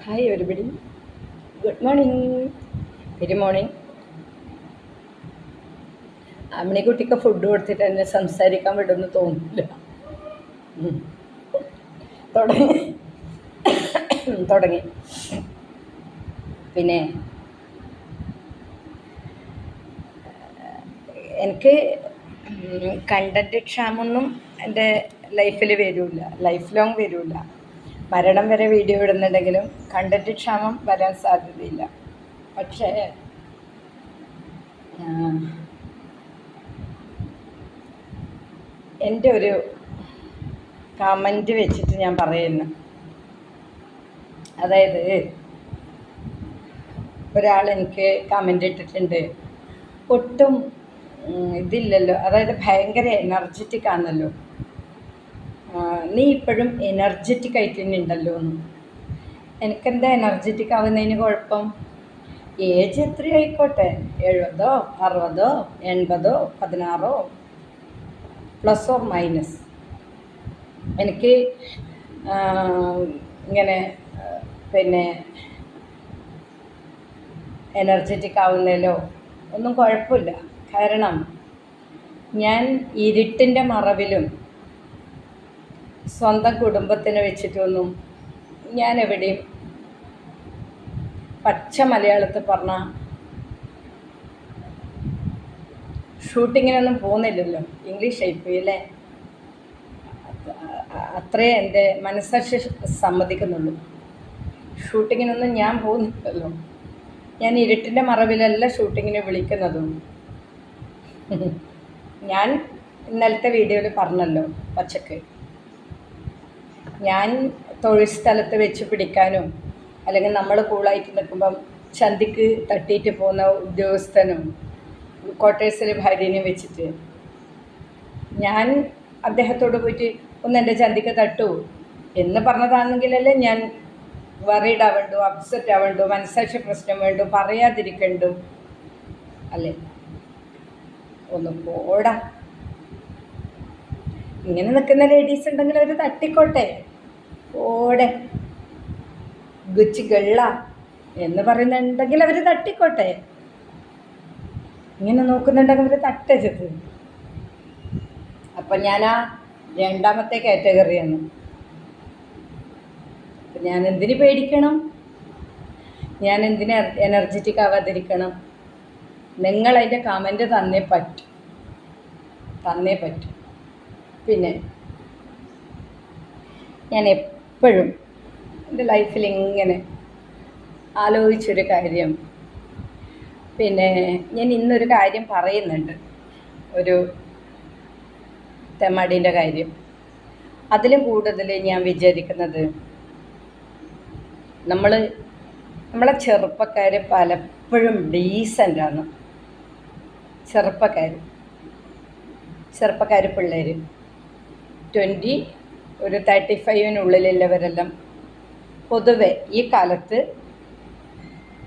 Hi everybody, good morning. Very morning. അമ്മിണിക്കുട്ടിക്ക് food കൊടുത്തിട്ട് എന്നെ സംസാരിക്കാൻ വിടുമെന്ന് തോന്നില്ല. ഉം. തുടങ്ങി തുടങ്ങി. പിന്നെ എനിക്ക് കണ്ടൻറ് ക്ഷാമൊന്നും എൻ്റെ ലൈഫിൽ വരില്ല, ലൈഫ് ലോങ് വരില്ല. മരണം വരെ വീഡിയോ ഇടുന്നുണ്ടെങ്കിലും കണ്ടൻറ് ക്ഷാമം വരാൻ സാധ്യതയില്ല. പക്ഷേ എൻ്റെ ഒരു കമൻറ്റ് വെച്ചിട്ട് ഞാൻ പറയുന്നു. അതായത് ഒരാൾ എനിക്ക് കമൻ്റ് ഇട്ടിട്ടുണ്ട്, ഒട്ടും ഇതില്ലല്ലോ, അതായത് ഭയങ്കര എനർജറ്റിക് ആണല്ലോ, നീ ഇപ്പോഴും എനർജറ്റിക് ആയിട്ട് തന്നെ ഉണ്ടല്ലോ എന്ന്. എനിക്കെന്താ എനർജറ്റിക് ആവുന്നതിന് കുഴപ്പം? ഏജ് എത്രയോ ആയിക്കോട്ടെ, 70, 60, 80, 16 പ്ലസ് ഓർ മൈനസ്. എനിക്ക് ഇങ്ങനെ പിന്നെ എനർജറ്റിക് ആവുന്നതിലോ ഒന്നും കുഴപ്പമില്ല. കാരണം ഞാൻ ഇരുട്ടിൻ്റെ മറവിലും സ്വന്തം കുടുംബത്തിനെ വെച്ചിട്ടൊന്നും ഞാൻ എവിടെയും പച്ച മലയാളത്തിൽ പറഞ്ഞ ഷൂട്ടിങ്ങിനൊന്നും പോകുന്നില്ലല്ലോ. ഇംഗ്ലീഷ് ആയിപ്പോയി അല്ലേ? അത്രേ എൻ്റെ മനസ്സാക്ഷി സമ്മതിക്കുന്നുള്ളൂ. ഷൂട്ടിങ്ങിനൊന്നും ഞാൻ പോകുന്നില്ലല്ലോ. ഞാൻ ഇരുട്ടിൻ്റെ മറവിലല്ല ഷൂട്ടിങ്ങിന് വിളിക്കുന്നതും. ഞാൻ ഇന്നലത്തെ വീഡിയോയിൽ പറഞ്ഞല്ലോ പച്ചക്ക്, ഞാൻ തൊഴിൽ സ്ഥലത്ത് വെച്ച് പിടിക്കാനും അല്ലെങ്കിൽ നമ്മൾ കൂളായിട്ട് നിൽക്കുമ്പം ചന്തിക്ക് തട്ടിയിട്ട് പോകുന്ന ഉദ്യോഗസ്ഥനും ക്വാർട്ടേഴ്സിൽ ഭാര്യനെ വെച്ചിട്ട് ഞാൻ അദ്ദേഹത്തോട് പോയിട്ട് ഒന്ന് എൻ്റെ ചന്തിക്ക് തട്ടൂ എന്ന് പറഞ്ഞതാണെങ്കിലല്ലേ ഞാൻ വറീഡ് ആവേണ്ടു, അപ്സെറ്റ് ആവേണ്ടു, മനസ്സാക്ഷി പ്രശ്നം വേണ്ടു, പറയാതിരിക്കണ്ടു അല്ലേ? ഒന്ന് പോടാ. ഇങ്ങനെ നിൽക്കുന്ന ലേഡീസ് ഉണ്ടെങ്കിൽ അവർ തട്ടിക്കോട്ടെ, ഓടെ ഗുച്ചി ഗള്ള എന്ന് പറയുന്നുണ്ടെങ്കിൽ അവർ തട്ടിക്കോട്ടെ. ഇങ്ങനെ നോക്കുന്നുണ്ടെങ്കിൽ അവർ തട്ടരുത്. അപ്പം ഞാൻ ആ രണ്ടാമത്തെ കാറ്റഗറിയാണ്. അപ്പം ഞാൻ എന്തിന് പേടിക്കണം? ഞാൻ എന്തിന് എനർജറ്റിക് ആവാതിരിക്കണം? നിങ്ങളതിൻ്റെ കമൻറ്റ് തന്നേ പറ്റും. പിന്നെ ഞാൻ എപ്പോഴും എൻ്റെ ലൈഫിൽ ഇങ്ങനെ ആലോചിച്ചൊരു കാര്യം, പിന്നെ ഞാൻ ഇന്നൊരു കാര്യം പറയുന്നുണ്ട്, ഒരു തെമ്മാടീൻ്റെ കാര്യം. അതിലും കൂടുതൽ ഞാൻ വിചാരിക്കുന്നത്, നമ്മളെ ചെറുപ്പക്കാർ പലപ്പോഴും ഡീസൻ്റാണ്. ചെറുപ്പക്കാർ പിള്ളേർ 20 ഒരു 35-നുള്ളിലുള്ളവരെല്ലാം പൊതുവെ ഈ കാലത്ത്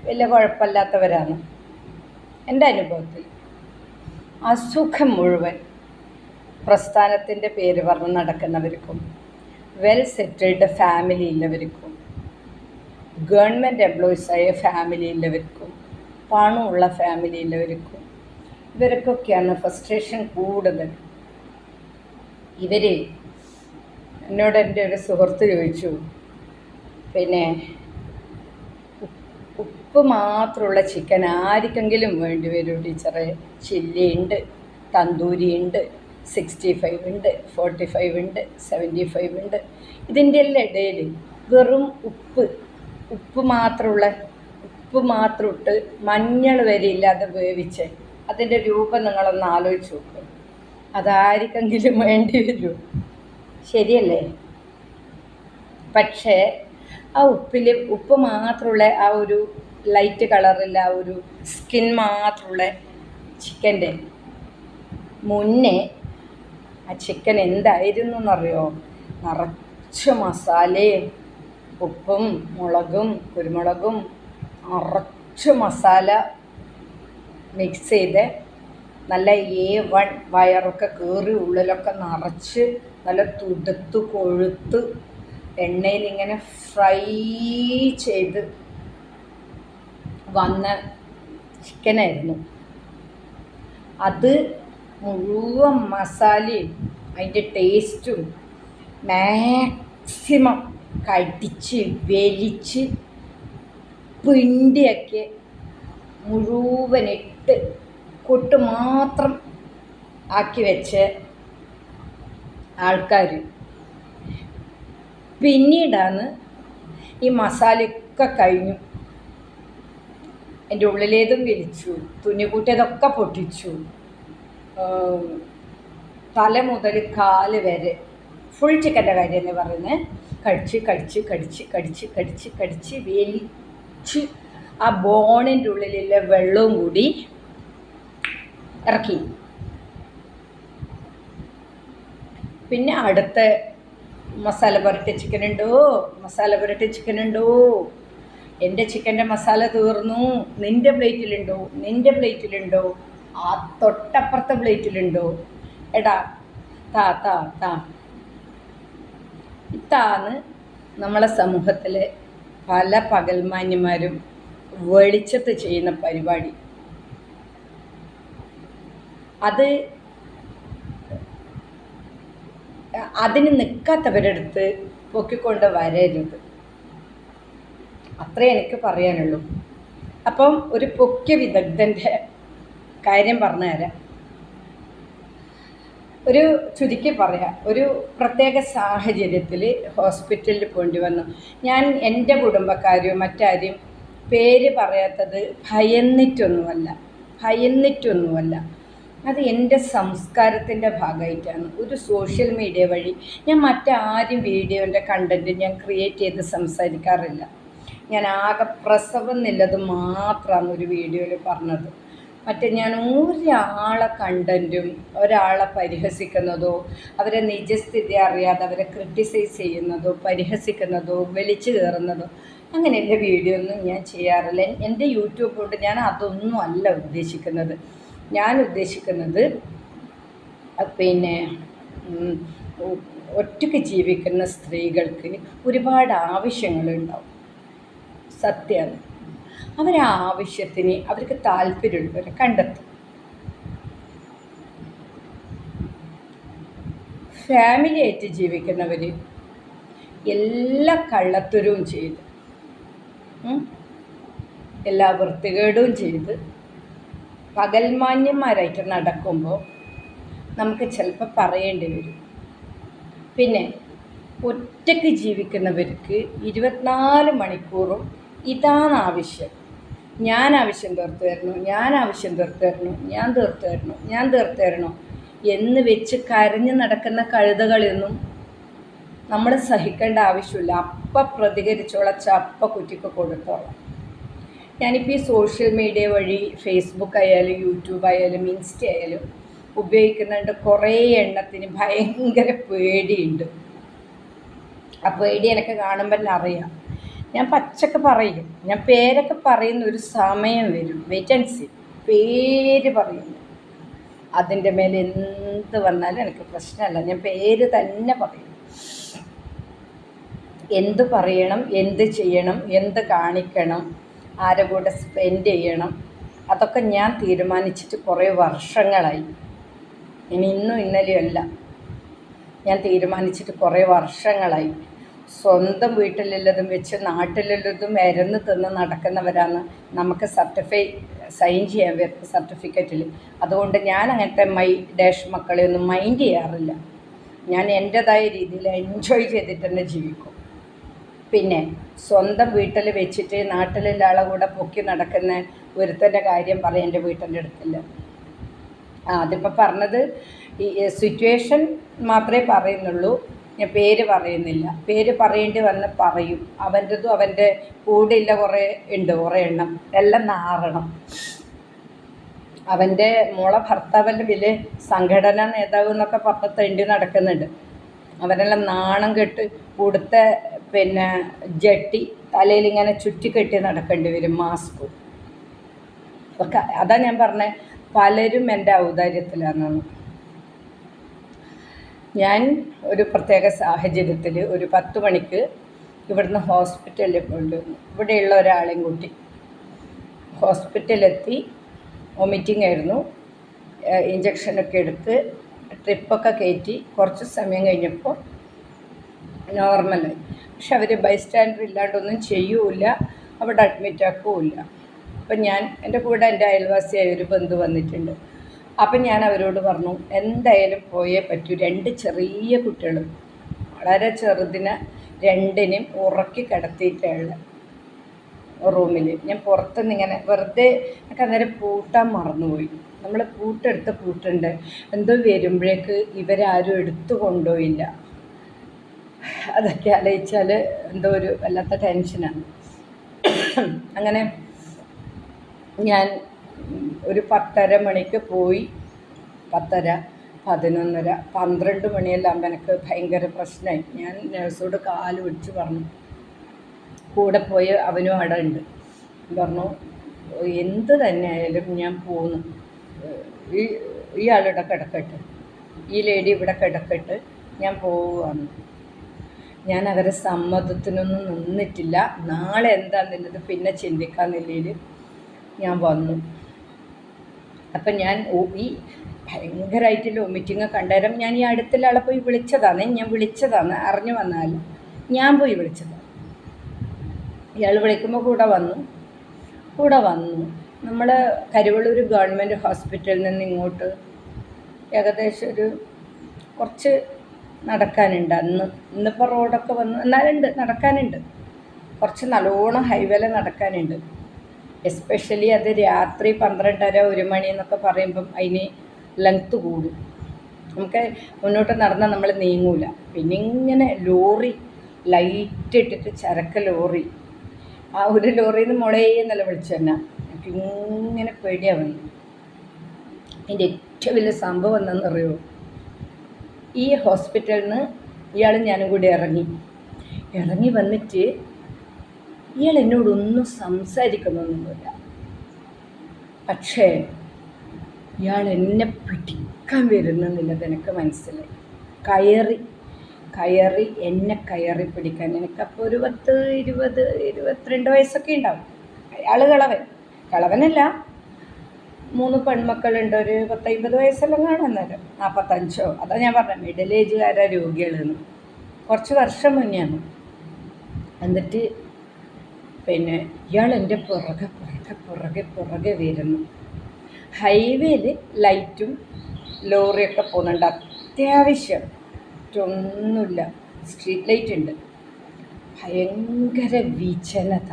വലിയ കുഴപ്പമില്ലാത്തവരാണ്. എൻ്റെ അനുഭവത്തിൽ അസുഖം മുഴുവൻ പ്രസ്ഥാനത്തിൻ്റെ പേര് പറഞ്ഞ് നടക്കുന്നവർക്കും, വെൽ സെറ്റിൽഡ് ഫാമിലി ഉള്ളവർക്കും, ഗവൺമെൻറ് എംപ്ലോയീസായ ഫാമിലി ഉള്ളവർക്കും, പണമുള്ള ഫാമിലി ഉള്ളവർക്കും, ഇവർക്കൊക്കെയാണ് ഫ്രസ്ട്രേഷൻ കൂടുതൽ. എന്നോട് എൻ്റെ ഒരു സുഹൃത്ത് ചോദിച്ചു, പിന്നെ ഉപ്പ് മാത്രമുള്ള ചിക്കൻ ആർക്കെങ്കിലും വേണ്ടി വരും ടീച്ചറെ? ചില്ലി ഉണ്ട്, തന്തൂരി ഉണ്ട്, 65 ഉണ്ട്, 45 ഉണ്ട്, 75 ഉണ്ട്. ഇതിൻ്റെ എല്ലാം ഇടയിൽ വെറും ഉപ്പ് മാത്രം ഇട്ട് മഞ്ഞൾ വരെ ഇല്ലാതെ വേവിച്ച് അതിൻ്റെ രൂപം നിങ്ങളൊന്ന് ആലോചിച്ച് നോക്കുക. അതാർക്കെങ്കിലും വേണ്ടി വരും, ശരിയല്ലേ? പക്ഷേ ആ ഉപ്പ് മാത്രമുള്ള ആ ഒരു ലൈറ്റ് കളറില്ല, ആ ഒരു സ്കിൻ മാത്രമുള്ള ചിക്കൻ്റെ മുന്നേ ആ ചിക്കൻ എന്തായിരുന്നു എന്നറിയോ? നിറച്ച് മസാലയും ഉപ്പും മുളകും കുരുമുളകും നിറച്ച് മസാല മിക്സ് ചെയ്ത് നല്ല A1 വയറൊക്കെ കയറി ഉള്ളിലൊക്കെ നിറച്ച് നല്ല തുടുത്ത് കൊഴുത്ത് എണ്ണയിൽ ഇങ്ങനെ ഫ്രൈ ചെയ്ത് വന്ന ചിക്കനായിരുന്നു. അത് മുഴുവൻ മസാലയും അതിൻ്റെ ടേസ്റ്റും മാക്സിമം കടിച്ച് വലിച്ച് പിണ്ടിയൊക്കെ മുഴുവനിട്ട് കൊട്ട് മാത്രം ആക്കി വെച്ച ആൾക്കാർ പിന്നീടാണ് ഈ മസാലയൊക്കെ കഴിഞ്ഞു എൻ്റെ ഉള്ളിലേതും വലിച്ചു, തുന്നിക്കൂട്ടിയതൊക്കെ പൊട്ടിച്ചു, തല മുതൽ കാല് വരെ ഫുൾ ചിക്കൻ്റെ കാര്യം എന്ന് പറയുന്നത് കടിച്ച് വലിച്ച് ആ ബോണിൻ്റെ ഉള്ളിലുള്ള വെള്ളവും കൂടി ഇറക്കി. പിന്നെ അടുത്ത മസാല പുരട്ടിയ ചിക്കൻ ഉണ്ടോ, എൻ്റെ ചിക്കൻ്റെ മസാല തീർന്നു, നിൻ്റെ പ്ലേറ്റിലുണ്ടോ, ആ തൊട്ടപ്പുറത്തെ പ്ലേറ്റിലുണ്ടോ, എടാ താ ഇതാണ് നമ്മളെ സമൂഹത്തിലെ പല പകൽമാന്യന്മാരും വെളിച്ചത്ത് ചെയ്യുന്ന പരിപാടി. അതിന് നിൽക്കാത്തവരുടെ അടുത്ത് പൊക്കിക്കൊണ്ട് വരരുത്, അത്രേ എനിക്ക് പറയാനുള്ളൂ. അപ്പം ഒരു പൊക്കിയ വിദഗ്ധൻ്റെ കാര്യം പറഞ്ഞു തരാം. ഒരു ചുരുക്കി പറയാം, ഒരു പ്രത്യേക സാഹചര്യത്തിൽ ഹോസ്പിറ്റലിൽ പോണ്ടി വന്നു. ഞാൻ എൻ്റെ കുടുംബക്കാരെയോ മറ്റാരെയും പേര് പറയാത്തത് ഭയന്നിട്ടൊന്നുമല്ല. അത് എൻ്റെ സംസ്കാരത്തിൻ്റെ ഭാഗമായിട്ടാണ്. ഒരു സോഷ്യൽ മീഡിയ വഴി ഞാൻ മറ്റാരും വീഡിയോൻ്റെ കണ്ടൻറ്റ് ഞാൻ ക്രിയേറ്റ് ചെയ്ത് സംസാരിക്കാറില്ല. ഞാൻ ആകെ പ്രസവം എന്നുള്ളത് മാത്രമാണ് ഒരു വീഡിയോയിൽ പറഞ്ഞത്. മറ്റേ ഞാൻ ഒരാളെ കണ്ടൻറ്റും ഒരാളെ പരിഹസിക്കുന്നതോ അവരെ നിജസ്ഥിതി അറിയാതെ അവരെ ക്രിട്ടിസൈസ് ചെയ്യുന്നതോ പരിഹസിക്കുന്നതോ വലിച്ചു കയറുന്നതോ അങ്ങനെയുള്ള വീഡിയോ ഒന്നും ഞാൻ ചെയ്യാറില്ല. എൻ്റെ യൂട്യൂബ് കൊണ്ട് ഞാൻ അതൊന്നും അല്ല ഉദ്ദേശിക്കുന്നത്. ഞാൻ ഉദ്ദേശിക്കുന്നത് പിന്നെ ഒറ്റയ്ക്ക് ജീവിക്കുന്ന സ്ത്രീകൾക്ക് ഒരുപാട് ആവശ്യങ്ങളുണ്ടാവും, സത്യമാണ്. ആവശ്യത്തിന് അവർക്ക് താല്പര്യമുള്ളവരെ കണ്ടെത്തും. ഫാമിലി ആയിട്ട് ജീവിക്കുന്നവർ എല്ലാ കള്ളത്തരവും ചെയ്ത് എല്ലാ വൃത്തികേടും ചെയ്ത് പകൽമാന്യന്മാരായിട്ട് നടക്കുമ്പോൾ നമുക്ക് ചിലപ്പോൾ പറയേണ്ടി വരും. പിന്നെ ഒറ്റയ്ക്ക് ജീവിക്കുന്നവർക്ക് 24 മണിക്കൂറും ഇതാണ് ആവശ്യം. ഞാൻ തീർത്തു തരണോ എന്ന് വെച്ച് കരഞ്ഞ് നടക്കുന്ന കഴുതകളൊന്നും നമ്മൾ സഹിക്കേണ്ട ആവശ്യമില്ല. അപ്പം പ്രതികരിച്ചോളച്ച അപ്പം കുറ്റിക്ക് കൊടുത്തോളാം. ഞാനിപ്പോൾ ഈ സോഷ്യൽ മീഡിയ വഴി ഫേസ്ബുക്ക് ആയാലും യൂട്യൂബ് ആയാലും ഇൻസ്റ്റ ആയാലും ഉപയോഗിക്കുന്നുണ്ട്. കുറേ എണ്ണത്തിന് ഭയങ്കര പേടിയുണ്ട്. ആ പേടി എനിക്ക് കാണുമ്പോൾ തന്നെ അറിയാം. ഞാൻ പച്ചക്ക് പറയും, ഞാൻ പേരൊക്കെ പറയുന്ന ഒരു സമയം വരും, വെയിറ്റ് ആൻഡ് സീ. പേര് പറയുന്നു, അതിൻ്റെ മേലെ എന്ത് വന്നാലും എനിക്ക് പ്രശ്നമല്ല. ഞാൻ പേര് തന്നെ പറയും. എന്ത് പറയണം, എന്ത് ചെയ്യണം, എന്ത് കാണിക്കണം, ആരെ കൂടെ സ്പെൻഡ് ചെയ്യണം, അതൊക്കെ ഞാൻ തീരുമാനിച്ചിട്ട് കുറേ വർഷങ്ങളായി. ഇനി ഇന്നും ഇന്നലെയല്ല, ഞാൻ തീരുമാനിച്ചിട്ട് കുറേ വർഷങ്ങളായി. സ്വന്തം വീട്ടിലുള്ളതും വെച്ച് നാട്ടിലുള്ളതും എരന്ന് തിന്ന് നടക്കുന്നവരാണ് നമുക്ക് സൈൻ ചെയ്യാൻ വരുന്ന സർട്ടിഫിക്കറ്റിൽ. അതുകൊണ്ട് ഞാൻ അങ്ങനത്തെ മക്കളെയൊന്നും മൈൻഡ് ചെയ്യാറില്ല. ഞാൻ എൻ്റേതായ രീതിയിൽ എൻജോയ് ചെയ്തിട്ട് തന്നെ ജീവിക്കും. പിന്നെ സ്വന്തം വീട്ടിൽ വെച്ചിട്ട് നാട്ടിലുള്ള ആളെ കൂടെ പൊക്കി നടക്കുന്ന ഒരുത്തൻ്റെ കാര്യം പറയാൻ എൻ്റെ വീട്ടിൻ്റെ അടുത്തില്ല. അതിപ്പോൾ പറഞ്ഞത് ഈ സിറ്റുവേഷൻ മാത്രമേ പറയുന്നുള്ളൂ, ഞാൻ പേര് പറയുന്നില്ല. പേര് പറയേണ്ടി വന്ന് പറയും. അവൻ്റെതും അവൻ്റെ കൂടെയുള്ള കുറേ എണ്ണം എല്ലാം നാറണം. അവൻ്റെ മോളെ ഭർത്താവിൻ്റെ വലിയ സംഘടനാ നേതാവ് എന്നൊക്കെ പറഞ്ഞ് തെണ്ടി നടക്കുന്നുണ്ട്. അവനെല്ലാം നാണം കെട്ട് കൊടുത്ത ജട്ടി തലയിലിങ്ങനെ ചുറ്റിക്കെട്ടി നടക്കേണ്ടി വരും, മാസ്കും ഒക്കെ. അതാ ഞാൻ പറഞ്ഞത്, പലരും എൻ്റെ ഔദാര്യത്തിലാണെന്ന്. ഞാൻ ഒരു പ്രത്യേക സാഹചര്യത്തിൽ ഒരു 10 മണിക്ക് ഇവിടുന്ന് ഹോസ്പിറ്റലിൽ കൊണ്ടുവന്നു. ഇവിടെയുള്ള ഒരാളെയും കൂട്ടി ഹോസ്പിറ്റലിലെത്തി. വോമിറ്റിംഗ് ആയിരുന്നു. ഇഞ്ചക്ഷനൊക്കെ എടുത്ത് ട്രിപ്പൊക്കെ കയറ്റി കുറച്ച് സമയം കഴിഞ്ഞപ്പോൾ നോർമലായി. പക്ഷെ അവർ ബൈസ്റ്റാൻഡർ ഇല്ലാണ്ടൊന്നും ചെയ്യൂല, അവിടെ അഡ്മിറ്റാക്കുകയില്ല. അപ്പം ഞാൻ എൻ്റെ കൂടെ എൻ്റെ അയൽവാസിയായ ഒരു ബന്ധു വന്നിട്ടുണ്ട്. അപ്പം ഞാൻ അവരോട് പറഞ്ഞു, എന്തായാലും പോയേ പറ്റൂ. 2 ചെറിയ കുട്ടികൾ, വളരെ ചെറുതിനെ രണ്ടിനെയും ഉറക്കി കിടത്തിയിട്ടുള്ള റൂമിൽ ഞാൻ പുറത്തുനിന്ന് ഇങ്ങനെ വെറുതെ എനിക്ക് അന്നേരം പൂട്ടാൻ മറന്നുപോയി. നമ്മൾ പൂട്ടുണ്ട്, എന്തോ വരുമ്പോഴേക്ക് ഇവരാരും എടുത്തു കൊണ്ടുപോയില്ല. അതൊക്കെ ആലോചിച്ചാൽ എന്തോ ഒരു വല്ലാത്ത ടെൻഷനാണ്. അങ്ങനെ ഞാൻ ഒരു 10:30 മണിക്ക് പോയി. 10:30, 11:30, 12 മണിയെല്ലാം എനിക്ക് ഭയങ്കര പ്രശ്നമായി. ഞാൻ നേഴ്സോട് കാല് പിടിച്ച് പറഞ്ഞു. കൂടെ പോയി അവനും അവിടെ ഉണ്ട്. പറഞ്ഞു, എന്ത് തന്നെ ആയാലും ഞാൻ പോന്നു, ഇയാളിവിടെ കിടക്കട്ടെ, ഈ ലേഡി ഇവിടെ കിടക്കട്ടെ, ഞാൻ പോവുകയാണ്. ഞാൻ അവരെ സമ്മതത്തിനൊന്നും നിന്നിട്ടില്ല. നാളെ എന്താണെന്നുള്ളത് പിന്നെ ചിന്തിക്കാമെന്നുള്ളതിൽ ഞാൻ വന്നു. അപ്പം ഞാൻ ഈ ഭയങ്കരമായിട്ടുള്ള വോമിറ്റിങ് കണ്ടേരം ഞാൻ ഈ അടുത്തുള്ള ആളെ പോയി വിളിച്ചതാണ്, അറിഞ്ഞു വന്നാലും ഞാൻ പോയി വിളിച്ചതാണ്. ഇയാൾ വിളിക്കുമ്പോൾ കൂടെ വന്നു. നമ്മൾ കരുവള്ളൂർ ഗവൺമെൻറ് ഹോസ്പിറ്റലിൽ നിന്ന് ഇങ്ങോട്ട് ഏകദേശം ഒരു കുറച്ച് നടക്കാനുണ്ട്. ഇന്നിപ്പോൾ റോഡൊക്കെ വന്നു, എന്നാലുണ്ട് നടക്കാനുണ്ട്, കുറച്ച് നല്ലോണം ഹൈവേല നടക്കാനുണ്ട്. എസ്പെഷ്യലി അത് രാത്രി 12:30, 1 മണി എന്നൊക്കെ പറയുമ്പം അതിന് ലെങ്ത്ത് കൂടും. നമുക്ക് മുന്നോട്ട് നടന്നാൽ നമ്മൾ നീങ്ങൂല. പിന്നെ ഇങ്ങനെ ലോറി ലൈറ്റ് ഇട്ടിട്ട് ചരക്ക് ലോറി, ആ ഒരു ലോറിയിൽ നിന്ന് മുളയെന്നല്ല വിളിച്ചു തന്നെ. എനിക്ക് ഇങ്ങനെ പേടിയാവുന്നു. അതിൻ്റെ ഏറ്റവും വലിയ സംഭവം എന്താണെന്നറിയോ, ഈ ഹോസ്പിറ്റലിൽ നിന്ന് ഇയാളും ഞാനും കൂടി ഇറങ്ങി വന്നിട്ട് ഇയാൾ എന്നോടൊന്നും സംസാരിക്കുന്നൊന്നുമില്ല. പക്ഷേ ഇയാൾ എന്നെ പിടിക്കാൻ വരുന്നെന്നുള്ളത് എനിക്ക് മനസ്സിലായി. കയറി എന്നെ പിടിക്കാൻ. എനിക്കപ്പോൾ ഒരു 10, 20, 22 വയസ്സൊക്കെ ഉണ്ടാവും. അയാൾ കളവനല്ല. 3 പെൺമക്കളുണ്ട്. ഒരു 10-50 വയസ്സെല്ലാം കാണും. അന്നേരം 45 അതാ ഞാൻ പറഞ്ഞത്, മിഡിൽ ഏജുകാരാ രോഗികളെന്ന്. കുറച്ച് വർഷം മുന്നെയാണ്. എന്നിട്ട് പിന്നെ ഇയാൾ എൻ്റെ പുറകെ വരുന്നു. ഹൈവേയിൽ ലൈറ്റും ലോറിയൊക്കെ പോകുന്നുണ്ട്. അത്യാവശ്യം ഒന്നുമില്ല, സ്ട്രീറ്റ് ലൈറ്റ് ഉണ്ട്. ഭയങ്കര വിജനത.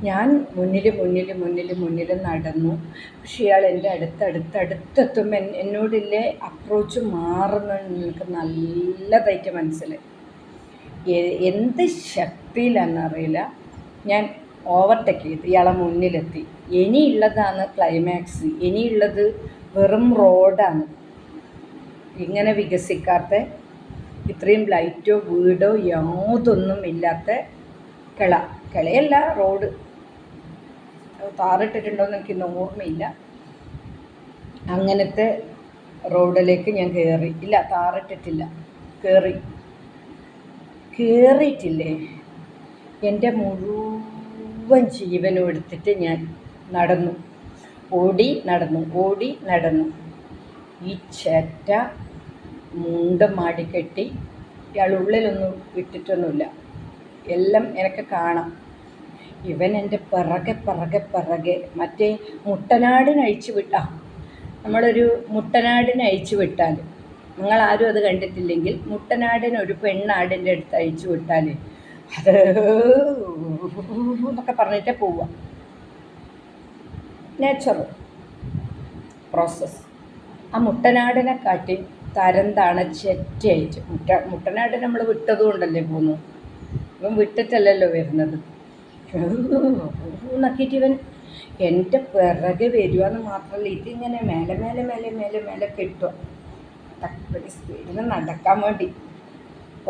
ഞാൻ മുന്നിൽ നടന്നു. പക്ഷെ ഇയാൾ എൻ്റെ അടുത്തെത്തുമ്പോൾ എന്നോടില്ലേ അപ്രോച്ച് മാറുന്നെന്ന് എനിക്ക് നല്ലതായിട്ട് മനസ്സിലായി. എന്ത് ശക്തിയിലാണെന്നറിയില്ല. ഞാൻ ഓവർടേക്ക് ചെയ്ത് ഇയാളെ മുന്നിലെത്തി. ഇനിയുള്ളതാണ് ക്ലൈമാക്സ്. ഇനിയുള്ളത് വെറും റോഡാണ്. ഇങ്ങനെ വികസിക്കാത്ത, ഇത്രയും ലൈറ്റോ വീടോ യാതൊന്നും ഇല്ലാത്ത കിളയല്ല റോഡ്. താറിട്ടിട്ടുണ്ടോയെന്ന് എനിക്കിന്ന് ഓർമ്മയില്ല. അങ്ങനത്തെ റോഡിലേക്ക് ഞാൻ ഇല്ല, താറിട്ടിട്ടില്ല. കയറിയിട്ടില്ലേ, എൻ്റെ മുഴുവൻ ജീവനും എടുത്തിട്ട് ഞാൻ ഓടി നടന്നു. ഈ ചേറ്റ മുണ്ടും മാടിക്കെട്ടി, ഇയാൾ ഉള്ളിലൊന്നും വിട്ടിട്ടൊന്നുമില്ല, എല്ലാം എനിക്ക് കാണാം. ഇവൻ എൻ്റെ പിറകെ മറ്റേ മുട്ടനാടിന് അഴിച്ചു നമ്മളൊരു മുട്ടനാടിനെ അഴിച്ചു വിട്ടാൽ, നിങ്ങളാരും അത് കണ്ടിട്ടില്ലെങ്കിൽ, മുട്ടനാടിനൊരു പെണ്ണാടിൻ്റെ അടുത്ത് അഴിച്ചു വിട്ടാൽ അത് എന്നൊക്കെ പറഞ്ഞിട്ടേ പോവുക. Nature process. ആ മുട്ടനാടിനെ കാട്ടി തരം ചെറ്റയായിട്ട് മുട്ടനാട് നമ്മൾ വിട്ടതുകൊണ്ടല്ലേ പോകുന്നു. ഇവൻ വിട്ടിട്ടല്ലല്ലോ വരുന്നത്. നക്കിയിട്ട് ഇവൻ എൻ്റെ പിറകെ വരുവാന്ന് മാത്രമല്ല, ഇതിങ്ങനെ മേലെ കെട്ടുക. തക്കടി സ്പീഡിൽ നടക്കാൻ വേണ്ടി.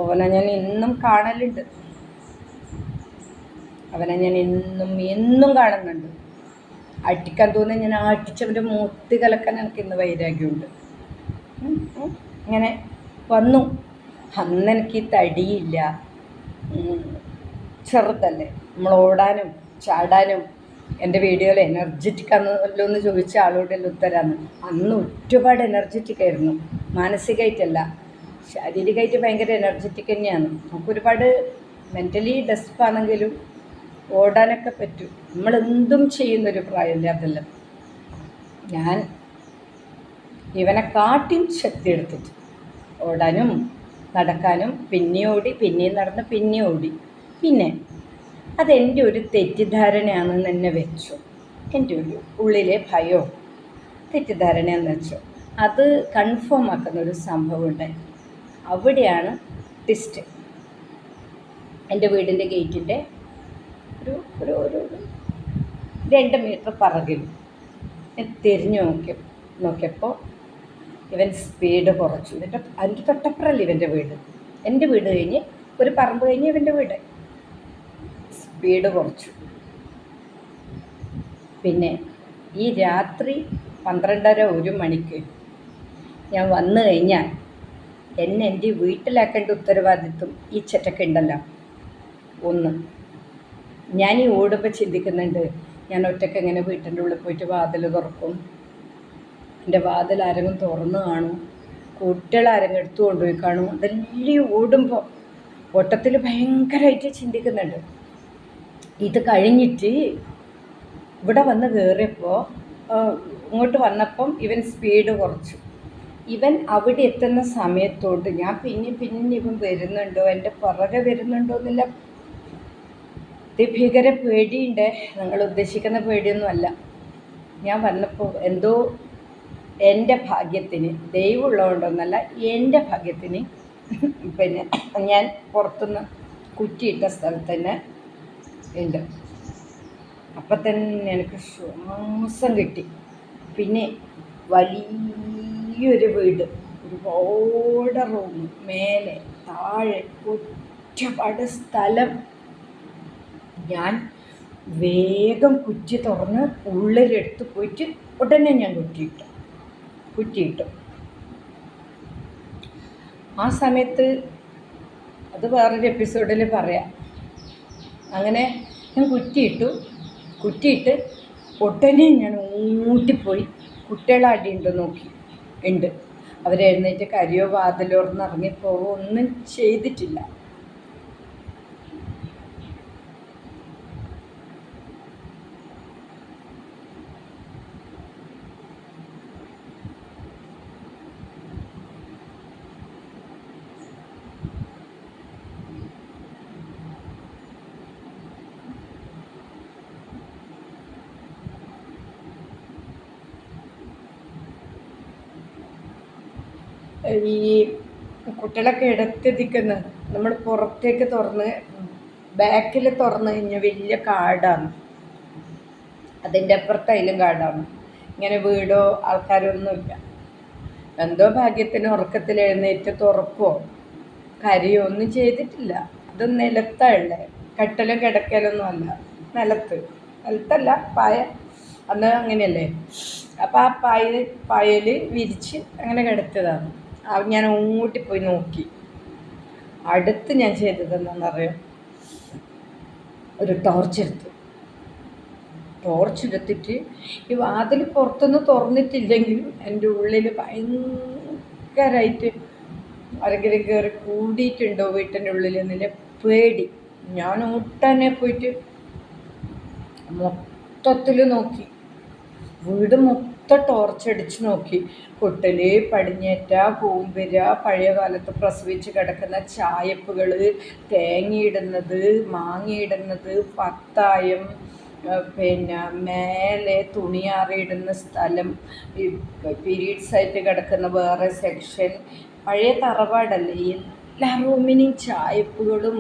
അവനെ ഞാൻ ഇന്നും കാണലുണ്ട്. എന്നും കാണുന്നുണ്ട്. അടിക്കാൻ തോന്നുന്ന ഞാൻ അടിച്ചവൻ്റെ മൂത്തി കലക്കാൻ എനിക്ക് ഇന്ന് വൈരാഗ്യമുണ്ട്. ഇങ്ങനെ വന്നു. അന്ന് എനിക്ക് തടിയില്ല, ചെറുതല്ലേ, നമ്മൾ ഓടാനും ചാടാനും എൻ്റെ വീഡിയോയിൽ എനർജറ്റിക് ആണല്ലോ എന്ന് ചോദിച്ച ആളോടെല്ലാം ഉത്തരാന്ന്. അന്ന് ഒരുപാട് എനർജറ്റിക് ആയിരുന്നു, മാനസികമായിട്ടല്ല, ശാരീരികമായിട്ട് ഭയങ്കര എനർജറ്റിക് തന്നെയാണ്. നമുക്ക് ഒരുപാട് മെൻ്റലി ഡെസ്പാണെങ്കിലും ഓടാനൊക്കെ പറ്റും. നമ്മളെന്തും ചെയ്യുന്നൊരു പ്രായമല്ലേ അതെല്ലാം. ഞാൻ ഇവനെ കാട്ടിയും ശക്തി എടുത്തിട്ട് ഓടാനും നടക്കാനും, പിന്നെ ഓടി, പിന്നെയും നടന്ന്, പിന്നെ ഓടി. പിന്നെ അതെൻ്റെ ഒരു തെറ്റിദ്ധാരണയാണെന്ന് തന്നെ വെച്ചു. എൻ്റെ ഒരു ഉള്ളിലെ ഭയോ തെറ്റിദ്ധാരണയെന്ന് വെച്ചു. അത് കൺഫേം ആക്കുന്ന ഒരു സംഭവം ഉണ്ടായി. അവിടെയാണ് ട്വിസ്റ്റ്. എൻ്റെ വീടിൻ്റെ ഗേറ്റിൻ്റെ ഒരു ഒരു ഒരു 2 മീറ്റർ പറകിൽ ഞാൻ തിരിഞ്ഞു നോക്കിയപ്പോൾ ഇവൻ സ്പീഡ് കുറച്ചു. അതിൻ്റെ തൊട്ടപ്പുറമല്ല ഇവൻ്റെ വീട്. എൻ്റെ വീട് കഴിഞ്ഞ് ഒരു പറമ്പ് കഴിഞ്ഞ് ഇവൻ്റെ വീട്. സ്പീഡ് കുറച്ചു. പിന്നെ ഈ രാത്രി 12:30-1 മണിക്ക് ഞാൻ വന്നു കഴിഞ്ഞാൽ എൻ്റെ വീട്ടിലാക്കേണ്ട ഉത്തരവാദിത്വം ഈ ചെറ്റക്കുണ്ടല്ലോ. ഒന്ന്, ഞാൻ ഈ ഓടുമ്പോൾ ചിന്തിക്കുന്നുണ്ട്, ഞാൻ ഒറ്റയ്ക്ക് എങ്ങനെ വീട്ടിൻ്റെ ഉള്ളിൽ പോയിട്ട് വാതിൽ തുറക്കും, എൻ്റെ വാതിൽ ആരെങ്കിലും തുറന്നു കാണും, കുട്ടികൾ ആരെങ്കിലും എടുത്തു കൊണ്ടുപോയി കാണും. അതെല്ലാം ഓടുമ്പോൾ ഓട്ടത്തിൽ ഭയങ്കരമായിട്ട് ചിന്തിക്കുന്നുണ്ട്. ഇത് കഴിഞ്ഞിട്ട് ഇവിടെ വന്ന് കയറിയപ്പോൾ ഇങ്ങോട്ട് വന്നപ്പം ഇവൻ സ്പീഡ് കുറച്ചു. ഇവൻ അവിടെ എത്തുന്ന സമയത്തോട്ട് ഞാൻ പിന്നെ ഇവൻ വരുന്നുണ്ടോ, എൻ്റെ പുറകെ വരുന്നുണ്ടോ എന്നില്ല ഭീകര പേടിയുണ്ട്. നിങ്ങൾ ഉദ്ദേശിക്കുന്ന പേടിയൊന്നുമല്ല. ഞാൻ വന്നപ്പോൾ എന്തോ എൻ്റെ ഭാഗ്യത്തിന്, ദൈവമുള്ളതുകൊണ്ടൊന്നല്ല, എൻ്റെ ഭാഗ്യത്തിന് പിന്നെ ഞാൻ പുറത്തുനിന്ന് കുറ്റിയിട്ട സ്ഥലത്ത് തന്നെ ഉണ്ട്. അപ്പം തന്നെ എനിക്ക് ശ്വാസം കിട്ടി. പിന്നെ വലിയൊരു വീട്, ഒരുപാട് റൂം, മേലെ താഴെ ഒരുപാട് സ്ഥലം. ഞാൻ വേഗം കുറ്റി തുറന്ന് ഉള്ളിലെടുത്ത് പോയിട്ട് ഉടനെ ഞാൻ കുറ്റിയിട്ടു. ആ സമയത്ത് അത് വേറൊരു എപ്പിസോഡിൽ പറയാം. അങ്ങനെ ഞാൻ കുറ്റിയിട്ട് ഉടനെ ഞാൻ ഊട്ടിപ്പോയി കുട്ടികളെ അടിയുണ്ടോ നോക്കി. ഉണ്ട്. അവരെഴുന്നേറ്റ് കരിയോ വാതിലോർന്ന് ഇറങ്ങിപ്പോവോ ഒന്നും ചെയ്തിട്ടില്ല. ഈ കുട്ടികളൊക്കെ ഇടത്തെത്തിക്കുന്ന നമ്മൾ പുറത്തേക്ക് തുറന്ന് ബാക്കിൽ തുറന്നു കഴിഞ്ഞാൽ വലിയ കാടാണ്, അതിൻ്റെ അപ്പുറത്തായാലും കാടാണ്. ഇങ്ങനെ വീടോ ആൾക്കാരോ ഒന്നുമില്ല. എന്തോ ഭാഗ്യത്തിന് ഉറക്കത്തിൽ എഴുന്നേറ്റ് തുറക്കോ കരയോ ഒന്നും ചെയ്തിട്ടില്ല. അത് നിലത്താണല്ലേ, കട്ടിലും കിടക്കലൊന്നും അല്ല, നിലത്തല്ല പായ, അന്ന് അങ്ങനെയല്ലേ. അപ്പോൾ ആ പായൽ വിരിച്ച് അങ്ങനെ കിടത്തിയതാണ്. ഞാൻ ഓടിപ്പോയി നോക്കി. അടുത്ത് ഞാൻ ചെയ്തത് എന്താണെന്നറിയാം, ഒരു ടോർച്ചെടുത്തിട്ട് ഈ വാതിൽ പുറത്തുനിന്ന് തുറന്നിട്ടില്ലെങ്കിലും എൻ്റെ ഉള്ളിൽ ഭയങ്കരമായിട്ട് ആരെങ്കിലും കയറി കൂടിയിട്ടുണ്ടോ വീട്ടിൻ്റെ ഉള്ളിൽ എന്നില്ല പേടി. ഞാൻ ഉടനെ പോയിട്ട് മൊത്തത്തിൽ നോക്കി, വീട് മൊത്തം ടോർച്ചടിച്ച് നോക്കി. കൊട്ടൽ, പടിഞ്ഞേറ്റ, കൂമ്പിര, പഴയ കാലത്ത് പ്രസവിച്ച് കിടക്കുന്ന ചായപ്പുകൾ, തേങ്ങയിടുന്നത്, മാങ്ങയിടുന്നത്, പത്തായം, പിന്നെ മേലെ തുണിയാറിയിടുന്ന സ്ഥലം, പീരീഡ്സായിട്ട് കിടക്കുന്ന വേറെ സെക്ഷൻ, പഴയ തറവാടല്ലേ, എല്ലാ റൂമിനും ചായപ്പുകളും,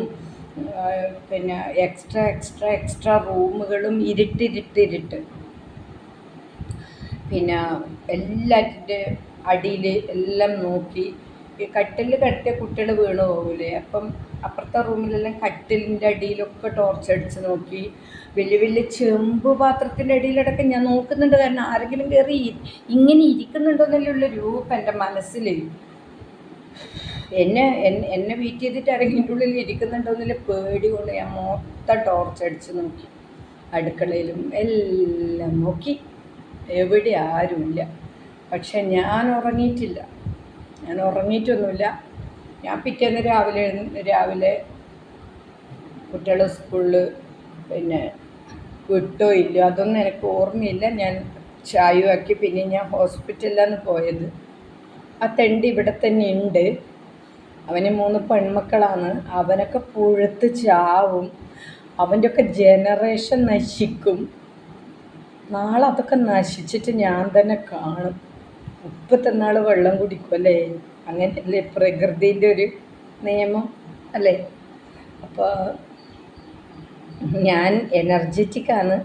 പിന്നെ എക്സ്ട്രാ റൂമുകളും, ഇരുട്ട്. പിന്നെ എല്ലാറ്റിൻ്റെ അടിയിൽ എല്ലാം നോക്കി. ഈ കട്ടിലിൽ കിടത്തിയ കുട്ടികൾ വീണ് പോകില്ലേ, അപ്പം അപ്പുറത്തെ റൂമിലെല്ലാം കട്ടിലിൻ്റെ അടിയിലൊക്കെ ടോർച്ചടിച്ച് നോക്കി. വലിയ ചെമ്പ് പാത്രത്തിൻ്റെ അടിയിലടക്കം ഞാൻ നോക്കുന്നുണ്ട്. കാരണം ആരെങ്കിലും കയറി ഇങ്ങനെ ഇരിക്കുന്നുണ്ടോയെന്നുള്ള രൂപം എൻ്റെ മനസ്സിൽ. എന്നെ വെയിറ്റ് ചെയ്തിട്ട് ആരെങ്കിലും ഉള്ളിൽ ഇരിക്കുന്നുണ്ടോ എന്നുള്ള പേടി കൊണ്ട് ഞാൻ മൊത്തം ടോർച്ചടിച്ച് നോക്കി, അടുക്കളയിലും എല്ലാം നോക്കി, എവിടെ ആരുമില്ല. പക്ഷെ ഞാൻ ഉറങ്ങിയിട്ടൊന്നുമില്ല. ഞാൻ പിറ്റേന്ന് രാവിലെ കുട്ടികൾ സ്കൂളിൽ പിന്നെ വിട്ടോ ഇല്ല അതൊന്നും എനിക്ക് ഓർമ്മയില്ല. ഞാൻ ചായയാക്കി പിന്നെ ഞാൻ ഹോസ്പിറ്റലിലാണ് പോയത്. ആ തെണ്ടി ഇവിടെ തന്നെ ഉണ്ട്. അവന് 3 പെൺമക്കളാണ്. അവനൊക്കെ പുഴുത്ത് ചാവും. അവൻ്റെയൊക്കെ ജനറേഷൻ നശിക്കും. നാളെ അതൊക്കെ നശിച്ചിട്ട് ഞാൻ തന്നെ കാണും. ഉപ്പ് തിന്നാൾ വെള്ളം കുടിക്കും അല്ലേ? അങ്ങനെയല്ലേ പ്രകൃതിൻ്റെ ഒരു നിയമം അല്ലേ? അപ്പോൾ ഞാൻ എനർജറ്റിക്കാണ്,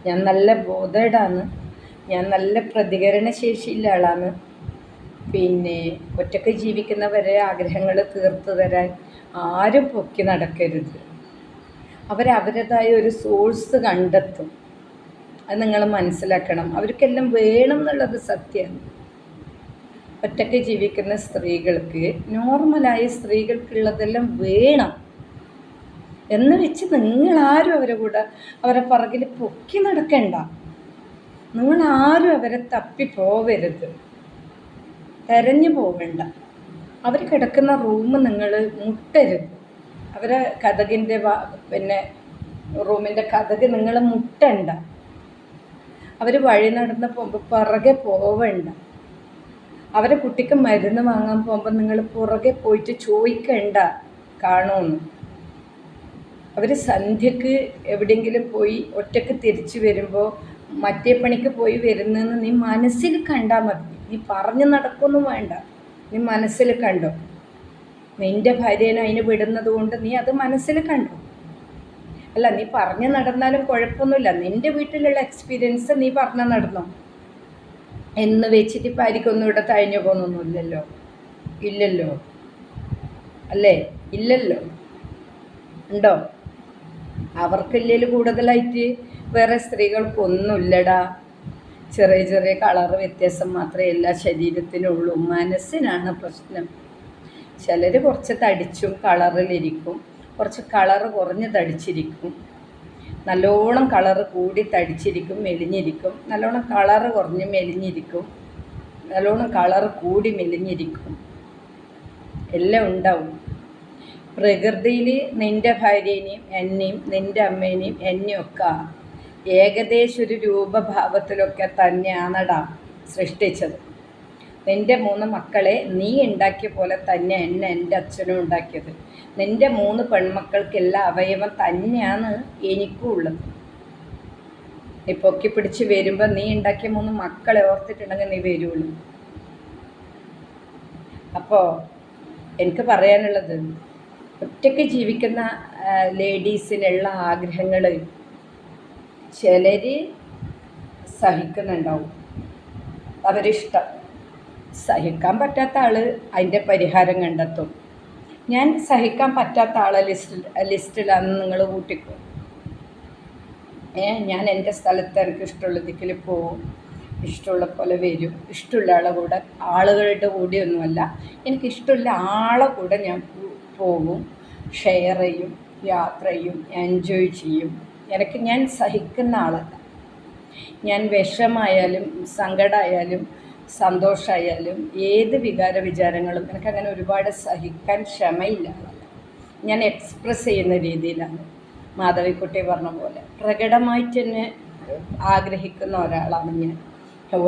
ഞാൻ നല്ല ബോധേഡാണ്, ഞാൻ നല്ല പ്രതികരണ ശേഷിയുള്ള ആളാണ്. പിന്നെ ഒറ്റയ്ക്ക് ജീവിക്കുന്നവരെ ആഗ്രഹങ്ങൾ തീർത്തു തരാൻ ആരും പൊക്കി നടക്കരുത്. അവരവരുടേതായ ഒരു സോഴ്സ് കണ്ടെത്തും. അത് നിങ്ങൾ മനസ്സിലാക്കണം. അവർക്കെല്ലാം വേണം എന്നുള്ളത് സത്യമാണ്. ഒറ്റയ്ക്ക് ജീവിക്കുന്ന സ്ത്രീകൾക്ക്, നോർമലായ സ്ത്രീകൾക്കുള്ളതെല്ലാം വേണം എന്ന് വെച്ച് നിങ്ങളാരും അവരെ പുറകിൽ പൊക്കി നടക്കണ്ട. നിങ്ങളാരും അവരെ തപ്പി പോവരുത്, തെരഞ്ഞു പോകണ്ട. അവർ കിടക്കുന്ന റൂം നിങ്ങൾ മുട്ടരുത്. അവരെ കതകിൻ്റെ പിന്നെ റൂമിൻ്റെ കതക് നിങ്ങൾ മുട്ടണ്ട. അവർ വഴി നടന്ന് പോകുമ്പോൾ പുറകെ പോവണ്ട. അവരെ കുട്ടിക്ക് മരുന്ന് വാങ്ങാൻ പോകുമ്പോൾ നിങ്ങൾ പുറകെ പോയിട്ട് ചോദിക്കണ്ട കാണുമെന്ന്. അവർ സന്ധ്യക്ക് എവിടെയെങ്കിലും പോയി ഒറ്റയ്ക്ക് തിരിച്ചു വരുമ്പോൾ മറ്റേ പണിക്ക് പോയി വരുന്നതെന്ന് നീ മനസ്സിൽ കണ്ടാൽ മതി. നീ പറഞ്ഞു നടക്കൊന്നും വേണ്ട, നീ മനസ്സിൽ കണ്ടോ. നിൻ്റെ ഭാര്യേനെ അതിന് വിടുന്നത് കൊണ്ട് നീ അത് മനസ്സിൽ കണ്ടോ. അല്ല, നീ പറഞ്ഞു നടന്നാലും കുഴപ്പമൊന്നുമില്ല. നിൻ്റെ വീട്ടിലുള്ള എക്സ്പീരിയൻസ് നീ പറഞ്ഞു നടന്നോ എന്ന് വെച്ചിട്ട് ഇപ്പം ആയിരിക്കൊന്നും ഇവിടെ തഴഞ്ഞു പോകുന്നൊന്നുമില്ലല്ലോ. ഇല്ലല്ലോ അല്ലേ? ഇല്ലല്ലോ. ഉണ്ടോ? അവർക്കില്ലേൽ കൂടുതലായിട്ട് വേറെ സ്ത്രീകൾക്കൊന്നുമില്ലടാ. ചെറിയ ചെറിയ കളർ വ്യത്യാസം മാത്രമേ എല്ലാ ശരീരത്തിനുള്ളൂ. മനസ്സിനാണ് പ്രശ്നം. ചിലർ കുറച്ച് തടിച്ചും കളറിലിരിക്കും, കുറച്ച് കളറ് കുറഞ്ഞ് തടിച്ചിരിക്കും, നല്ലോണം കളറ് കൂടി തടിച്ചിരിക്കും, മെലിഞ്ഞിരിക്കും, നല്ലോണം കളറ് കുറഞ്ഞ് മെലിഞ്ഞിരിക്കും, നല്ലോണം കളറ് കൂടി മെലിഞ്ഞിരിക്കും, എല്ലാം ഉണ്ടാവും. പ്രകൃതിയിൽ നിൻ്റെ ഭാര്യേനെയും എന്നെയും നിൻ്റെ അമ്മേനെയും എന്നെയൊക്കെ ഏകദേശം ഒരു രൂപഭാവത്തിലൊക്കെ തന്നെയാണടാ സൃഷ്ടിച്ചത്. നിൻ്റെ 3 മക്കളെ നീ ഉണ്ടാക്കിയ പോലെ തന്നെ എൻ്റെ അച്ഛനും ഉണ്ടാക്കിയത്. നിൻ്റെ 3 പെൺമക്കൾക്കെല്ലാം അവയവം തന്നെയാണ് എനിക്കും ഉള്ളത്. നീ പൊക്കി പിടിച്ച് വരുമ്പോൾ നീ ഉണ്ടാക്കിയ 3 മക്കളെ ഓർത്തിട്ടുണ്ടെങ്കിൽ നീ വരുള്ളൂ. അപ്പോൾ എനിക്ക് പറയാനുള്ളത്, ഒറ്റയ്ക്ക് ജീവിക്കുന്ന ലേഡീസിനുള്ള ആഗ്രഹങ്ങൾ ചിലർ സഹിക്കുന്നുണ്ടാവും, അവരിഷ്ടം. സഹിക്കാൻ പറ്റാത്ത ആൾ അതിൻ്റെ പരിഹാരം കണ്ടെത്തും. ഞാൻ സഹിക്കാൻ പറ്റാത്ത ആളെ ലിസ്റ്റിലാണെന്ന് നിങ്ങൾ കൂട്ടിക്കോ. ഞാൻ എൻ്റെ സ്ഥലത്ത് എനിക്ക് ഇഷ്ടമുള്ള ദിക്കിൽ പോവും, ഇഷ്ടമുള്ള പോലെ വരും. ഇഷ്ടമുള്ള ആളുകളുടെ കൂടെയൊന്നുമല്ല, എനിക്കിഷ്ടമുള്ള ആളെ കൂടെ ഞാൻ പോകും, ഷെയർ ചെയ്യും, യാത്ര ചെയ്യും, എൻജോയ് ചെയ്യും. ഞാൻ സഹിക്കുന്ന ആളല്ല. ഞാൻ വിഷമായാലും സങ്കടമായാലും സന്തോഷമായാലും ഏത് വിചാരങ്ങളും എനിക്കങ്ങനെ ഒരുപാട് സഹിക്കാൻ ക്ഷമയില്ല. ഞാൻ എക്സ്പ്രസ് ചെയ്യുന്ന രീതിയിലാണ്. മാധവിക്കുട്ടി പറഞ്ഞ പോലെ പ്രകടമായിട്ട് തന്നെ ആഗ്രഹിക്കുന്ന ഒരാളാണ് ഞാൻ.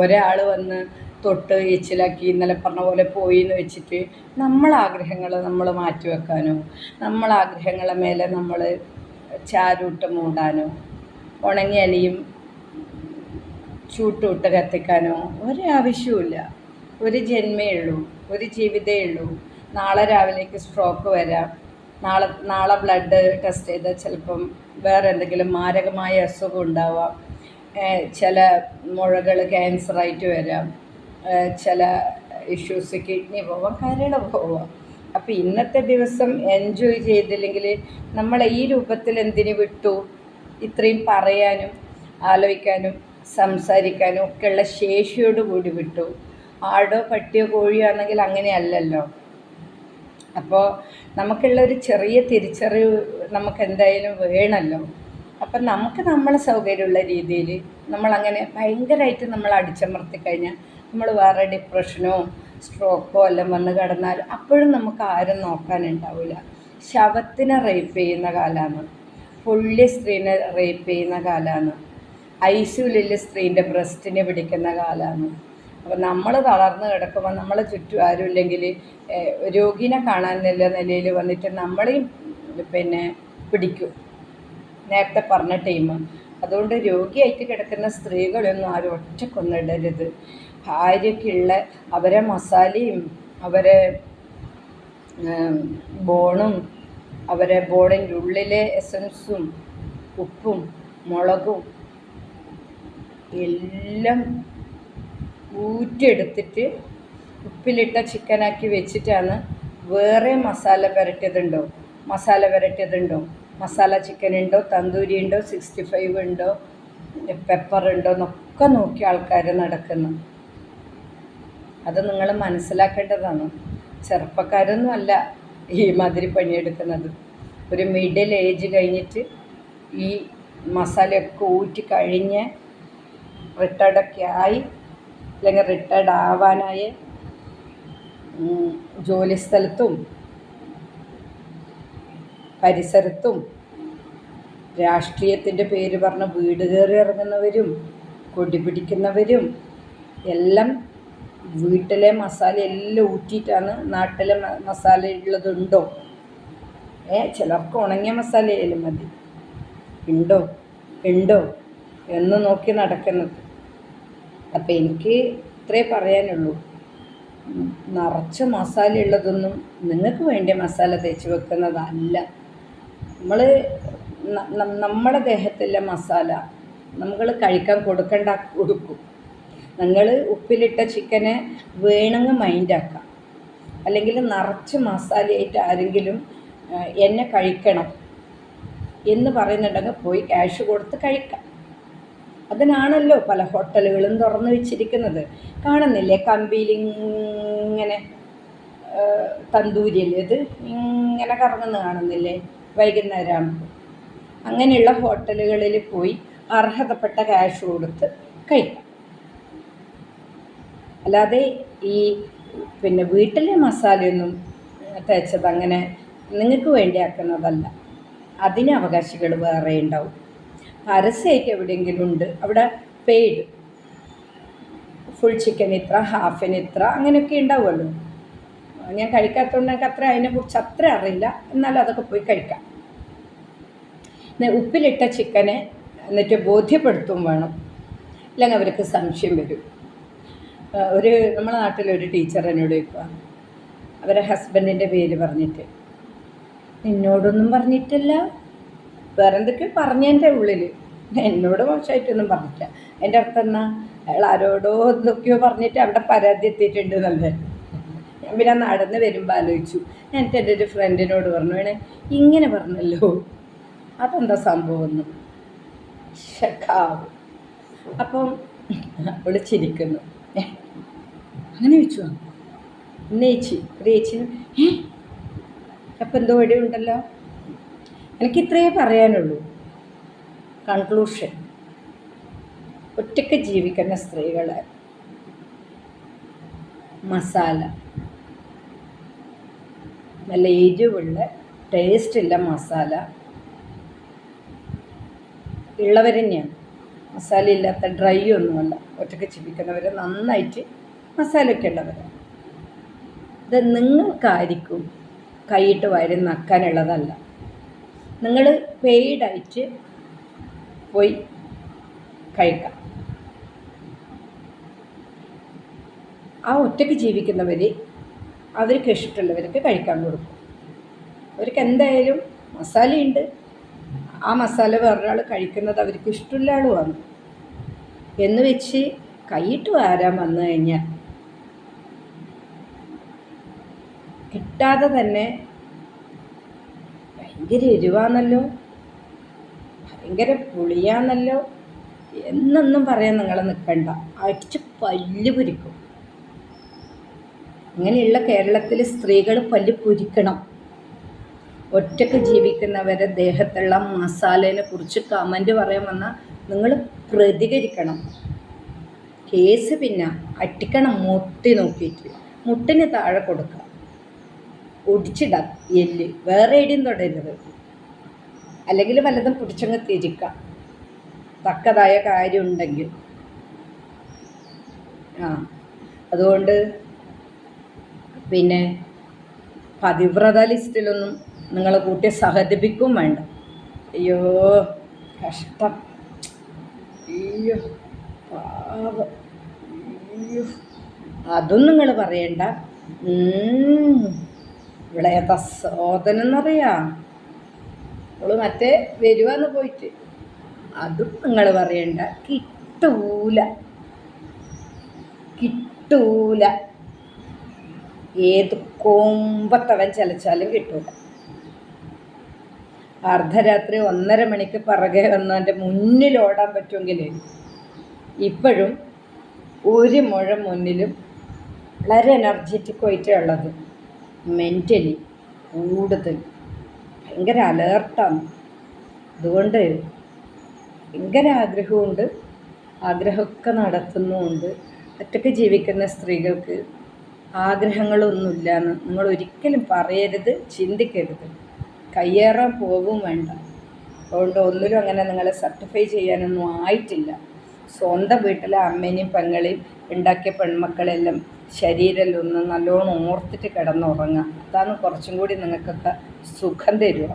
ഒരാൾ വന്ന് തൊട്ട് എച്ചിലാക്കി ഇന്നലെ പറഞ്ഞ പോലെ പോയി എന്ന് വെച്ചിട്ട് നമ്മളാഗ്രഹങ്ങൾ നമ്മൾ മാറ്റിവെക്കാനോ, നമ്മളാഗ്രഹങ്ങളെ മേലെ നമ്മൾ ചാരൂട്ട് മൂടാനോ, ഉണങ്ങിയ അലിയും ചൂട്ടുവിട്ട് കത്തിക്കാനോ ഒരാവശ്യമില്ല. ഒരു ജന്മേ ഉള്ളൂ, ഒരു ജീവിതമേ ഉള്ളൂ. നാളെ രാവിലേക്ക് സ്ട്രോക്ക് വരാം, നാളെ ബ്ലഡ് ടെസ്റ്റ് ചെയ്താൽ ചിലപ്പം വേറെ എന്തെങ്കിലും മാരകമായ അസുഖം ഉണ്ടാവാം, ചില മുഴകൾ ക്യാൻസറായിട്ട് വരാം, ചില ഇഷ്യൂസ് കിഡ്നി പോവാം, കരൾ പോവാം. അപ്പോൾ ഇന്നത്തെ ദിവസം എൻജോയ് ചെയ്തില്ലെങ്കിൽ നമ്മൾ ഈ രൂപത്തിൽ എന്തിനു വിട്ടു? ഇത്രയും പറയാനും ആലോചിക്കാനും സംസാരിക്കാനും ഒക്കെയുള്ള ശേഷിയോട് കൂടി വിട്ടു. ആടോ പട്ടിയോ കോഴിയോ ആണെങ്കിൽ അങ്ങനെയല്ലല്ലോ. അപ്പോൾ നമുക്കുള്ളൊരു ചെറിയ തിരിച്ചറിവ് നമുക്ക് എന്തായാലും വേണമല്ലോ. അപ്പം നമുക്ക് നമ്മളെ സൗകര്യമുള്ള രീതിയിൽ നമ്മളങ്ങനെ ഭയങ്കരമായിട്ട് നമ്മൾ അടിച്ചമർത്തി കഴിഞ്ഞാൽ നമ്മൾ വേറെ ഡിപ്രഷനോ സ്ട്രോക്കോ എല്ലാം വന്ന് കിടന്നാൽ അപ്പോഴും നമുക്ക് ആരും നോക്കാനുണ്ടാവില്ല. ശവത്തിനെ റേപ്പ് ചെയ്യുന്ന കാലമാണ്, പുള്ളി സ്ത്രീനെ റേപ്പ് ചെയ്യുന്ന കാലമാണ്, ഐസിയുലിൽ സ്ത്രീൻ്റെ ബ്രസ്റ്റിനെ പിടിക്കുന്ന കാലമാണ്. അപ്പോൾ നമ്മൾ തളർന്ന് കിടക്കുമ്പോൾ നമ്മളെ ചുറ്റും ആരുമില്ലെങ്കിൽ രോഗീനെ കാണാനുള്ള നിലയിൽ വന്നിട്ട് നമ്മളെയും പിടിക്കും, നേരത്തെ പറഞ്ഞ ടീം. അതുകൊണ്ട് രോഗിയായിട്ട് കിടക്കുന്ന സ്ത്രീകളൊന്നും ആരും ഒറ്റക്കൊന്നിടരുത്. ഭാര്യയ്ക്കുള്ള അവരെ മസാലയും അവരെ ബോണും അവരെ ബോണിൻ്റെ ഉള്ളിലെ എസൻസും ഉപ്പും മുളകും എല്ലാം ഊറ്റിയെടുത്തിട്ട് ഉപ്പിലിട്ട ചിക്കനാക്കി വെച്ചിട്ടാണ്. വേറെ മസാല പുരട്ടിയതുണ്ടോ, മസാല ചിക്കൻ ഉണ്ടോ, തന്തൂരി ഉണ്ടോ, 65 ഉണ്ടോ, പെപ്പർ ഉണ്ടോ എന്നൊക്കെ നോക്കി ആൾക്കാർ നടക്കുന്നു. അത് നിങ്ങൾ മനസ്സിലാക്കേണ്ടതാണ്. ചെറുപ്പക്കാരൊന്നും അല്ല ഈ മാതിരി പണിയെടുക്കുന്നത്. ഒരു മിഡിൽ ഏജ് കഴിഞ്ഞിട്ട് ഈ മസാലയൊക്കെ ഊറ്റി കഴിഞ്ഞ് റിട്ടയർഡൊക്കെ ആയി, അല്ലെങ്കിൽ റിട്ടയർഡ് ആവാനായ ജോലി സ്ഥലത്തും പരിസരത്തും രാഷ്ട്രീയത്തിൻ്റെ പേര് പറഞ്ഞ് വീട് കയറി ഇറങ്ങുന്നവരും കൊടി പിടിക്കുന്നവരും എല്ലാം വീട്ടിലെ മസാല എല്ലാം ഊറ്റിയിട്ടാണ്. നാട്ടിലെ മസാല ഉള്ളതുണ്ടോ? ചിലർക്ക് ഉണങ്ങിയ മസാലയായാലും മതി. ഉണ്ടോ എന്ന് നോക്കി നടക്കുന്നത്. അപ്പം എനിക്ക് ഇത്രേ പറയാനുള്ളൂ. നിറച്ച് മസാല ഉള്ളതൊന്നും നിങ്ങൾക്ക് വേണ്ടി മസാല തേച്ച് വെക്കുന്നതല്ല. നമ്മുടെ ദേഹത്തിലെ മസാല നമ്മൾ കഴിക്കാൻ കൊടുക്കും. നിങ്ങൾ ഉപ്പിലിട്ട ചിക്കനെ വേണമെങ്കിൽ മൈൻഡാക്കാം. അല്ലെങ്കിൽ നിറച്ച് മസാലയായിട്ട് ആരെങ്കിലും എന്നെ കഴിക്കണം എന്ന് പറയുന്നുണ്ടെങ്കിൽ പോയി ക്യാഷ് കൊടുത്ത് കഴിക്കാം. അതിനാണല്ലോ പല ഹോട്ടലുകളും തുറന്നു വെച്ചിരിക്കുന്നത്. കാണുന്നില്ലേ കമ്പിയിൽ ഇങ്ങനെ തന്തൂരിയല്ലേ ഇത് ഇങ്ങനെ കറങ്ങുന്ന കാണുന്നില്ലേ വൈകുന്നേരം. അങ്ങനെയുള്ള ഹോട്ടലുകളിൽ പോയി അർഹതപ്പെട്ട ക്യാഷ് കൊടുത്ത് കഴിക്കാം. അല്ലാതെ ഈ വീട്ടിലെ മസാലയൊന്നും തേച്ചത് അങ്ങനെ നിങ്ങൾക്ക് വേണ്ടി ആക്കുന്നതല്ല. അതിന് അവകാശികൾ വേറെ ഉണ്ടാവും. പരസ്യമായിട്ട് എവിടെയെങ്കിലും ഉണ്ട്, അവിടെ പെയ്ഡ് ഫുൾ ചിക്കൻ ഇത്ര, ഹാഫിന് ഇത്ര, അങ്ങനെയൊക്കെ ഉണ്ടാവുമല്ലോ. ഞാൻ കഴിക്കാത്തതുകൊണ്ട് എനിക്ക് അതിനെക്കുറിച്ച് അത്ര അറിയില്ല. എന്നാലും അതൊക്കെ പോയി കഴിക്കാം. ഉപ്പിലിട്ട ചിക്കനെ എന്നിട്ട് ബോധ്യപ്പെടുത്തും വേണം, ഇല്ലെങ്കിൽ അവർക്ക് സംശയം വരും. നമ്മുടെ നാട്ടിലൊരു ടീച്ചർ എന്നോട് ചോദിക്കുക, അവരെ ഹസ്ബൻഡിൻ്റെ പേര് പറഞ്ഞിട്ട്, എന്നോടൊന്നും പറഞ്ഞിട്ടില്ല, വേറെ എന്തൊക്കെയോ പറഞ്ഞതിൻ്റെ ഉള്ളിൽ, എന്നോട് മോശമായിട്ടൊന്നും പറഞ്ഞിട്ടില്ല. അതിൻ്റെ അർത്ഥം എന്നാ, അയാൾ ആരോടോ എന്തൊക്കെയോ പറഞ്ഞിട്ട് അവിടെ പരാതി എത്തിയിട്ടുണ്ട് എന്നല്ലേ. ഞാൻ പിന്നെ നടന്ന് വരുമ്പോൾ ആലോചിച്ചു. എന്നിട്ട് എൻ്റെ ഒരു ഫ്രണ്ടിനോട് പറഞ്ഞു, ഇങ്ങനെ പറഞ്ഞല്ലോ, അതെന്താ സംഭവമെന്ന്. ഷക്കാവും. അപ്പം അവൾ ചിരിക്കുന്നു. അങ്ങനെ ചോദിച്ചു. ഇന്ന് ഒരു ചേച്ചി അപ്പം എന്തോ വഴി ഉണ്ടല്ലോ. എനിക്കിത്രയേ പറയാനുള്ളൂ. കൺക്ലൂഷൻ: ഒറ്റയ്ക്ക് ജീവിക്കുന്ന സ്ത്രീകളെ മസാല നല്ല എരിവുള്ള ടേസ്റ്റുള്ള മസാല ഉള്ളവർ തന്നെയാണ്. മസാല ഇല്ലാത്ത ഡ്രൈ ഒന്നുമല്ല. ഒറ്റയ്ക്ക് ജീവിക്കുന്നവർ നന്നായിട്ട് മസാലയൊക്കെ ഉള്ളവരാണ്. ഇത് നിങ്ങൾക്കായിരിക്കും കൈയിട്ട് വരി നക്കാനുള്ളതല്ല. നിങ്ങൾ പെയ്ഡായിട്ട് പോയി കഴിക്കാം. ആ ഒറ്റയ്ക്ക് ജീവിക്കുന്നവർ അവർക്ക് ഇഷ്ടമുള്ളവർക്ക് കഴിക്കാൻ കൊടുക്കും. അവർക്ക് എന്തായാലും മസാലയുണ്ട്. ആ മസാല വേറൊരാൾ കഴിക്കുന്നത് അവർക്ക് ഇഷ്ടമുള്ള ആളുമാണ് എന്ന് വെച്ച് കൈയിട്ട് വാരാൻ വന്നു കഴിഞ്ഞാൽ കിട്ടാതെ തന്നെ ഭയങ്കര എരിവാന്നല്ലോ, ഭയങ്കര പുളിയാന്നല്ലോ എന്നൊന്നും പറയാൻ നിങ്ങൾ നിൽക്കണ്ട. അടിച്ച് പല്ല് പൊരിക്കും. അങ്ങനെയുള്ള കേരളത്തിൽ സ്ത്രീകൾ പല്ല് പൊരിക്കണം. ഒറ്റയ്ക്ക് ജീവിക്കുന്നവരെ ദേഹത്തുള്ള മസാലേനെ കുറിച്ച് കമൻറ്റ് പറയാൻ വന്നാൽ നിങ്ങൾ പ്രതികരിക്കണം. കേസ് പിന്നെ അട്ടിക്കണം, മുട്ടി നോക്കിയിട്ട് മുട്ടിന് താഴെ കൊടുക്കുക, ഒടിച്ചിടാം എല്ല്, വേറെ എവിടെയും തൊടരുത്. അല്ലെങ്കിൽ വല്ലതും പിടിച്ചങ്ങ് തിരിക്കാം തക്കതായ കാര്യമുണ്ടെങ്കിൽ. അതുകൊണ്ട് പിന്നെ പതിവ്രത ലിസ്റ്റിലൊന്നും നിങ്ങൾ കൂട്ടി സഹതിപ്പിക്കും വേണ്ട. അയ്യോ കഷ്ടം, അയ്യോ പാവം, അയ്യോ അതും നിങ്ങൾ പറയണ്ട. ഇവിടെ ഏതാ സോദനെന്നറിയാം, അവള് മറ്റേ വരുവാന്ന് പോയിട്ട്, അതും നിങ്ങൾ പറയണ്ട. കിട്ടൂല, ഏത് കൊമ്പത്തവൻ ചലച്ചാലും കിട്ടൂല. അർദ്ധരാത്രി 1:30 മണിക്ക് പിറകെ വന്നവൻ്റെ മുന്നിൽ ഓടാൻ പറ്റുമെങ്കിൽ ഇപ്പോഴും ഒരു മുഴം മുന്നിലും വളരെ എനർജറ്റിക് ആയിട്ടേ ഉള്ളത്. മെൻ്റലി കൂടുതൽ ഭയങ്കര അലേർട്ടാണ്. അതുകൊണ്ട് ഭയങ്കര ആഗ്രഹമുണ്ട്, ആഗ്രഹമൊക്കെ നടത്തുന്നുമുണ്ട്. ഒറ്റയ്ക്ക് ജീവിക്കുന്ന സ്ത്രീകൾക്ക് ആഗ്രഹങ്ങളൊന്നുമില്ല എന്ന് നിങ്ങൾ ഒരിക്കലും പറയരുത്, ചിന്തിക്കരുത്. കയ്യേറാൻ പോകും വേണ്ട. അതുകൊണ്ട് ഒന്നിലും അങ്ങനെ നിങ്ങളെ സർട്ടിഫൈ ചെയ്യാനൊന്നും ആയിട്ടില്ല. സ്വന്തം വീട്ടിലെ അമ്മേനെയും പെങ്ങളെയും ഉണ്ടാക്കിയ പെൺമക്കളെല്ലാം ശരീരമെല്ലാം ഒന്ന് നല്ലോണം ഓർത്തിട്ട് കിടന്നുറങ്ങുക. അതാണ് കുറച്ചും കൂടി നിങ്ങൾക്കൊക്കെ സുഖം തരുക.